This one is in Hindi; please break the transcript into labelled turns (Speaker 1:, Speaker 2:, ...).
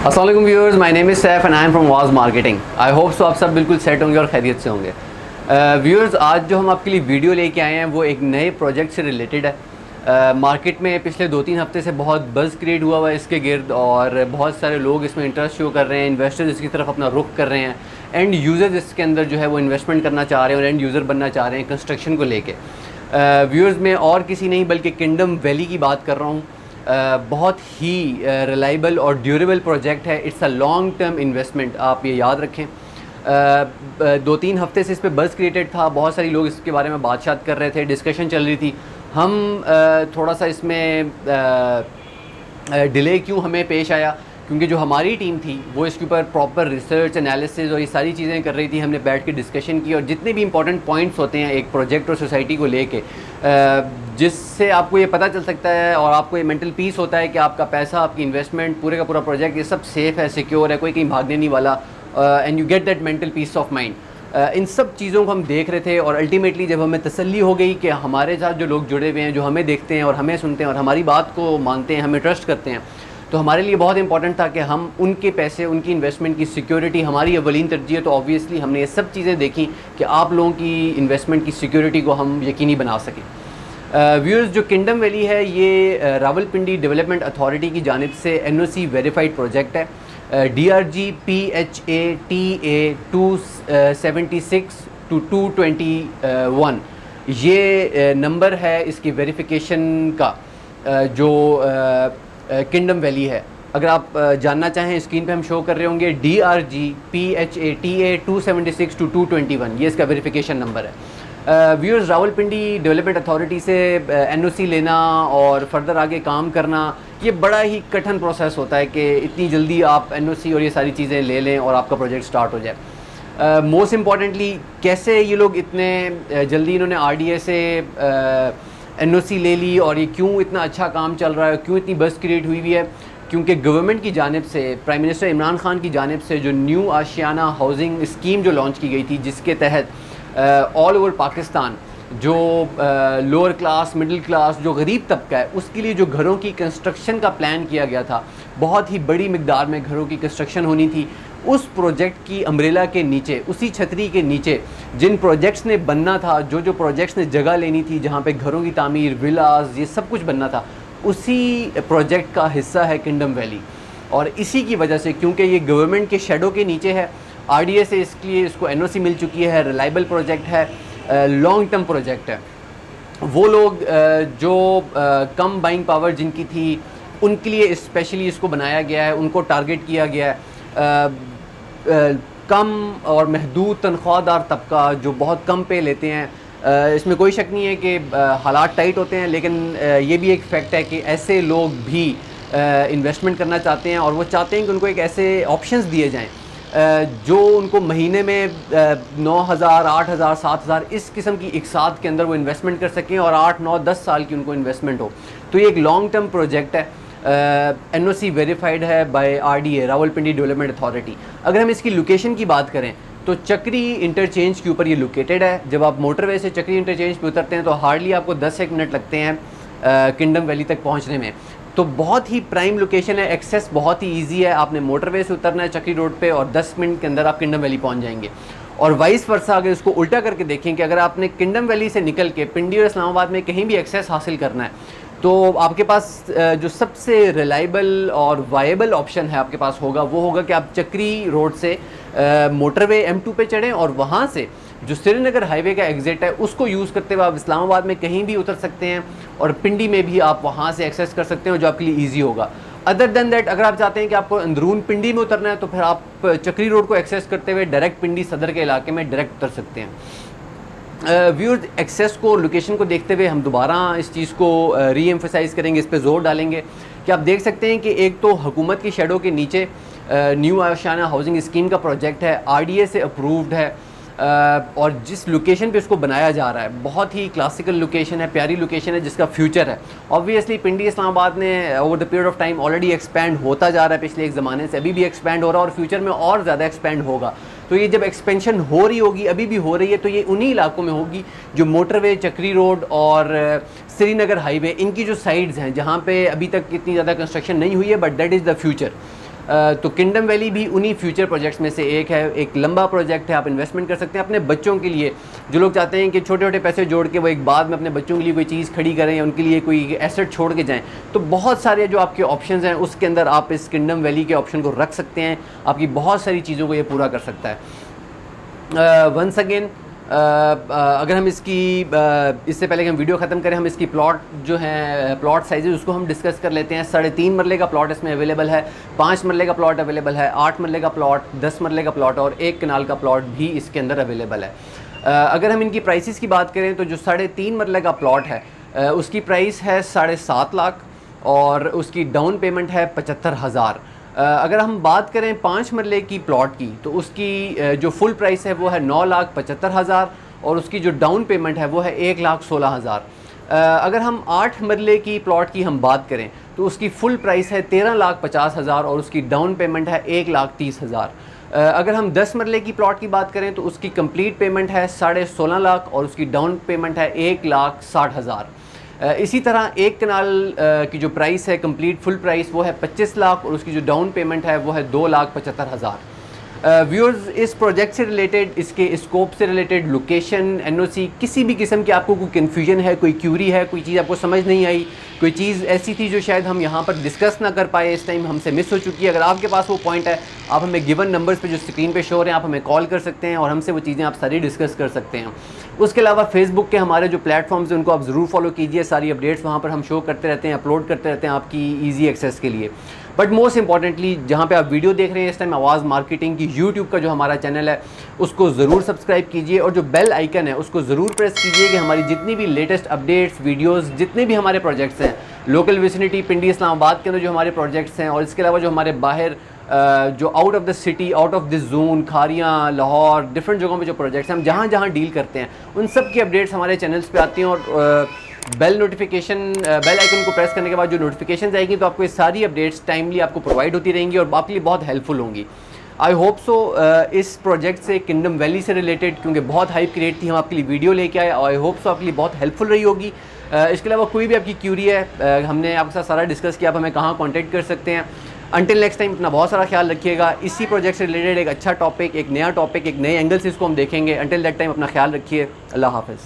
Speaker 1: अस्सलाम वालेकुम viewers, my name is Saif and I am from was marketing. I hope so आप सब बिल्कुल सेट होंगे और खैरियत से होंगे। व्यूअर्स, आज जो हम आपके लिए वीडियो लेके आए हैं वो एक नए प्रोजेक्ट से रिलेटेड है। मार्केट में पिछले 2-3 हफ्ते से बहुत बज़ क्रिएट हुआ हुआ है इसके गिर्द और बहुत सारे लोग इसमें इंटरेस्ट शो कर रहे हैं, इन्वेस्टर्स इसकी तरफ अपना रुख कर रहे हैं, एंड यूज़र्स इसके अंदर जो है वो इन्वेस्टमेंट करना चाह रहे हैं और एंड यूज़र बनना चाह रहे हैं कंस्ट्रक्शन को लेके। व्यूअर्स, मैं और किसी नहीं बल्कि किंगडम वैली की बात कर रहा हूँ। बहुत ही रिलायबल और ड्यूरेबल प्रोजेक्ट है। It's a long term investment, आप ये याद रखें। 2-3 हफ्ते से इस पर बज़ क्रिएटेड था, बहुत सारे लोग इसके बारे में बात कर रहे थे, डिस्कशन चल रही थी। हम थोड़ा सा इसमें डिले क्यों हमें पेश आया, क्योंकि जो हमारी टीम थी वो इसके ऊपर प्रॉपर रिसर्च एनालिसिस और ये सारी चीज़ें कर रही थी। हमने बैठ के डिस्कशन की और जितने भी इंपॉर्टेंट पॉइंट्स होते हैं एक प्रोजेक्ट और सोसाइटी को लेके, जिससे आपको ये पता चल सकता है और आपको ये मेंटल पीस होता है कि आपका पैसा, आपकी इन्वेस्टमेंट, पूरे का पूरा प्रोजेक्ट ये सब सेफ़ है, सिक्योर है, कोई कहीं भागने नहीं वाला, and you get that mental peace of mind. इन सब चीज़ों को हम देख रहे थे और अल्टीमेटली जब हमें तसल्ली हो गई कि हमारे साथ जो लोग जुड़े हुए हैं, जो हमें देखते हैं और हमें सुनते हैं और हमारी बात को मानते हैं, हमें ट्रस्ट करते हैं, तो हमारे लिए बहुत इंपॉर्टेंट था कि हम उनके पैसे, उनकी इन्वेस्टमेंट की सिक्योरिटी हमारी अवलीन तरजीह है। तो ऑब्वियसली हमने ये सब चीज़ें देखी कि आप लोगों की इन्वेस्टमेंट की सिक्योरिटी को हम यकीनी बना सकें। व्यूअर्स, जो किंगडम वैली है ये रावलपिंडी डेवलपमेंट अथॉरिटी की जानिब से NOC वेरीफाइड प्रोजेक्ट है। DRG PHATA 276 to 221 ये नंबर है इसकी वेरिफिकेशन का, जो किंगडम वैली है। अगर आप जानना चाहें, स्क्रीन पे हम शो कर रहे होंगे DRG PHATA 276 to 221, ये इसका वेरिफिकेशन नंबर है। व्यूअर्स, रावलपिंडी डेवलपमेंट अथॉरिटी से NOC लेना और फर्दर आगे काम करना ये बड़ा ही कठिन प्रोसेस होता है कि इतनी जल्दी आप NOC और ये सारी चीज़ें ले लें और आपका प्रोजेक्ट स्टार्ट हो जाए। मोस्ट इम्पॉर्टेंटली, कैसे ये लोग इतने जल्दी इन्होंने RDA से NOC ले ली और ये क्यों इतना अच्छा काम चल रहा है, क्यों इतनी बज़ क्रिएट हुई है? क्योंकि गवर्नमेंट की जानिब से, प्राइम मिनिस्टर इमरान खान की जानिब से जो न्यू आशियाना हाउसिंग स्कीम जो लॉन्च की गई थी, जिसके तहत ऑल ओवर पाकिस्तान जो लोअर क्लास, मिडिल क्लास, जो गरीब तबका है, उसके लिए जो घरों की कंस्ट्रक्शन का प्लान किया गया था, बहुत ही बड़ी मिकदार में घरों की कंस्ट्रक्शन होनी थी। उस प्रोजेक्ट की अम्ब्रेला के नीचे, उसी छतरी के नीचे जिन प्रोजेक्ट्स ने बनना था, जो प्रोजेक्ट्स ने जगह लेनी थी, जहाँ पे घरों की तामीर, विलास, ये सब कुछ बनना था, उसी प्रोजेक्ट का हिस्सा है किंगडम वैली। और इसी की वजह से, क्योंकि ये गवर्नमेंट के शेडो के नीचे है, RDA से इसको NOC मिल चुकी है, रिलायबल प्रोजेक्ट है, लॉन्ग टर्म प्रोजेक्ट है। वो लोग जो कम बाइंग पावर जिनकी थी, उनके लिए स्पेशली इसको बनाया गया है, उनको टारगेट किया गया है। कम और महदूद तनख्वाहदार तबका जो बहुत कम पे लेते हैं, इसमें कोई शक नहीं है कि हालात टाइट होते हैं, लेकिन ये भी एक फैक्ट है कि ऐसे लोग भी इन्वेस्टमेंट करना चाहते हैं और वो चाहते हैं कि उनको एक ऐसे ऑप्शंस दिए जाएं जो उनको महीने में 9,000, 8,000, 7,000 इस किस्म की इकसात के अंदर वो इन्वेस्टमेंट कर सकें और 8, 9, 10 साल की उनको इन्वेस्टमेंट हो। तो ये एक लॉन्ग टर्म प्रोजेक्ट है, NOC वेरीफाइड है by RDA, Rawalpindi development authority. अगर हम इसकी लोकेशन की बात करें तो चक्री इंटरचेंज के ऊपर ये लोकेटेड है। जब आप मोटरवे से चक्री इंटरचेंज पे उतरते हैं तो हार्डली आपको 10-1 मिनट लगते हैं किंगडम वैली तक पहुँचने में। तो बहुत ही प्राइम लोकेशन है, एक्सेस बहुत ही इजी है। आपने मोटरवे से उतरना है चक्री रोड पे और 10 मिनट के अंदर आप किंगडम वैली पहुंच जाएंगे। और वाइस वर्सा अगर इसको उल्टा करके देखें कि अगर आपने किंगडम वैली से निकल के पिंडी और इस्लामाबाद में कहीं भी एक्सेस हासिल करना है, तो आपके पास जो सबसे रिलायबल और वायबल ऑप्शन है आपके पास होगा, वो होगा कि आप चक्री रोड से मोटरवे M2 पे चढ़ें और वहाँ से जो श्रीनगर हाईवे का एग्ज़िट है उसको यूज़ करते हुए आप इस्लामाबाद में कहीं भी उतर सकते हैं और पिंडी में भी आप वहाँ से एक्सेस कर सकते हैं, जो आपके लिए ईजी होगा। अदर देन दैट, अगर आप चाहते हैं कि आपको अंदरून पिंडी में उतरना है तो फिर आप चक्री रोड को एक्सेस करते हुए डायरेक्ट पिंडी सदर के इलाके में डायरेक्ट उतर सकते हैं। व्यूअर्स, एक्सेस को, लोकेशन को देखते हुए हम दोबारा इस चीज़ को री एम्फसाइज़ करेंगे, इस पर ज़ोर डालेंगे कि आप देख सकते हैं कि एक तो हुकूमत की शेडो के नीचे न्यू आशियाना हाउसिंग स्कीम का प्रोजेक्ट है, RDA से अप्रूव्ड है, और जिस लोकेशन पे इसको बनाया जा रहा है बहुत ही क्लासिकल लोकेशन है, प्यारी लोकेशन है जिसका फ्यूचर है। ऑब्वियसली पिंडी इस्लामाबाद ने over the period of time already expand होता जा रहा है, पिछले एक ज़माने से, अभी भी एक्सपैंड हो रहा है और फ्यूचर में और ज़्यादा एक्सपैंड होगा। तो ये जब एक्सपेंशन हो रही होगी, अभी भी हो रही है, तो ये उन्हीं इलाकों में होगी जो मोटरवे, चक्री रोड और श्रीनगर हाईवे, इनकी जो साइड्स हैं जहाँ पे अभी तक इतनी ज़्यादा कंस्ट्रक्शन नहीं हुई है, but that is the future. तो किंगडम वैली भी उन्हीं फ्यूचर प्रोजेक्ट्स में से एक है। एक लंबा प्रोजेक्ट है, आप इन्वेस्टमेंट कर सकते हैं अपने बच्चों के लिए, जो लोग चाहते हैं कि छोटे छोटे पैसे जोड़ के वो एक बाद में अपने बच्चों के लिए कोई चीज़ खड़ी करें या उनके लिए कोई एसेट छोड़ के जाएँ। तो बहुत सारे जो आपके ऑप्शंस हैं उसके अंदर आप इस किंगडम वैली के ऑप्शन को रख सकते हैं। आपकी बहुत सारी चीज़ों को ये पूरा कर सकता है। वंस अगेन अगर हम इसकी इससे पहले कि हम वीडियो ख़त्म करें, हम इसकी प्लॉट जो है प्लॉट साइज़ उसको हम डिस्कस कर लेते हैं। 3.5 मरले का प्लॉट इसमें अवेलेबल है, 5 मरले का प्लॉट अवेलेबल है, 8 मरले का प्लॉट, 10 मरले का प्लॉट और 1 कनाल का प्लॉट भी इसके अंदर अवेलेबल है। अगर हम इनकी प्राइसेस की बात करें तो जो 3.5 मरले का प्लॉट है उसकी प्राइस है 7.5 लाख और उसकी डाउन पेमेंट है 75,000। अगर हम बात करें 5 मरले की प्लॉट की तो उसकी जो फुल प्राइस है वो है 9,75,000 और उसकी जो डाउन पेमेंट है वो है 1,16,000। अगर हम 8 मरले की प्लॉट की हम बात करें तो उसकी फुल प्राइस है 13,50,000 और उसकी डाउन पेमेंट है 1,30,000। अगर हम 10 मरले की प्लॉट की बात करें तो उसकी कंप्लीट पेमेंट है 16.5 लाख और उसकी डाउन पेमेंट है 1,60,000। इसी तरह 1 कनाल की जो प्राइस है कंप्लीट फुल प्राइस वो है 25 लाख और उसकी जो डाउन पेमेंट है वो है 2,75,000। व्यूअर्स, इस प्रोजेक्ट से रिलेटेड, इसके स्कोप से रिलेटेड, लोकेशन, एनओसी, किसी भी किस्म की आपको कोई कन्फ्यूजन है, कोई क्यूरी है, कोई चीज़ आपको समझ नहीं आई, कोई चीज़ ऐसी थी जो शायद हम यहाँ पर डिस्कस ना कर पाए, इस टाइम हमसे मिस हो चुकी है, अगर आपके पास वो पॉइंट है, आप हमें गिवन नंबर्स पे जो स्क्रीन पे शो हो रहे हैं आप हमें कॉल कर सकते हैं और हमसे वो चीज़ें आप सारी डिस्कस कर सकते हैं। उसके अलावा फेसबुक के हमारे जो प्लेटफॉर्म्स हैं उनको आप ज़रूर फॉलो कीजिए, सारी अपडेट्स वहाँ पर हम शो करते रहते हैं, अपलोड करते रहते हैं आपकी ईजी एक्सेस के लिए। बट मोस्ट इंपॉर्टेंटली जहाँ पे आप वीडियो देख रहे हैं इस टाइम, आवाज़ मार्केटिंग की यूट्यूब का जो हमारा चैनल है उसको ज़रूर सब्सक्राइब कीजिए और जो बेल आइकन है उसको ज़रूर प्रेस कीजिए कि हमारी जितनी भी लेटेस्ट अपडेट्स, वीडियोस, जितने भी हमारे प्रोजेक्ट्स हैं लोकल विसिनिटी पिंडी इस्लामाबाद के अंदर जो हमारे प्रोजेक्ट्स हैं और इसके अलावा जो हमारे बाहर जो out of the city, out of this zone, Kharian, Lahore, different जगहों पे जो प्रोजेक्ट्स हैं हम जहाँ जहाँ डील करते हैं उन सब की अपडेट्स हमारे चैनल्स पे आती हैं और बेल आइकन को प्रेस करने के बाद जो नोटिफिकेशन आएगी तो आपको ये सारी अपडेट्स टाइमली आपको प्रोवाइड होती रहेंगी और आपके लिए बहुत हेल्पफुल होंगी। आई होप सो इस प्रोजेक्ट से, किंगडम वैली से रिलेटेड, क्योंकि बहुत हाइप क्रिएट थी, हम आपके लिए वीडियो लेके आए, आई होप सो आपके लिए बहुत हेल्पफुल रही होगी। इसके अलावा कोई भी आपकी क्यूरी है, हमने आपके साथ सारा डिस्कस किया, आप हमें कहाँ कॉन्टैक्ट कर सकते हैं। अंटिल नेक्स्ट टाइम अपना बहुत सारा ख्याल रखिएगा। इसी प्रोजेक्ट से रिलेटेड एक अच्छा टॉपिक, एक नया टॉपिक, एक नए एंगल से इसको हम देखेंगे। अंटिल दैट टाइम अपना ख्याल रखिए। अल्लाह हाफ़िज़।